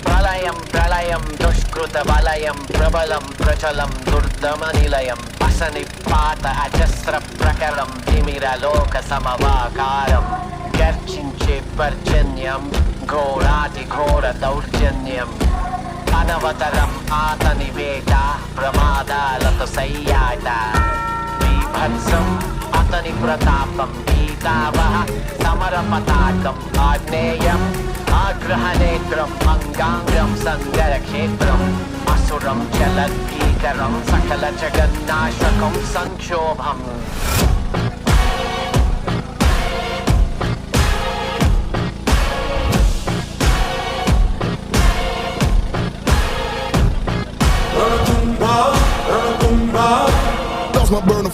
ప్రళయం ప్రళయం దుష్కృత వలయం ప్రబలం ప్రచలం దుర్దమ నిలయం అసని పాత అజస్ర ప్రకరం తిమిరలోక సమవాకారం గర్జించే పర్జన్యం ఘోరాతి ఘోర దౌర్జన్యం అనవతరం ఆతని వేట ప్రమాదాలతో సయ్యాట బీభత్సం అతని ప్రతాపం గీతావహ సమర పతాకం ఆగ్నేయం ఆగ్రహనేత్రం అంగాంగం సంగర క్షేత్రం అసురం చలద్భీకరం సకల జగన్నాశకం సంక్షోభం Lost my burner.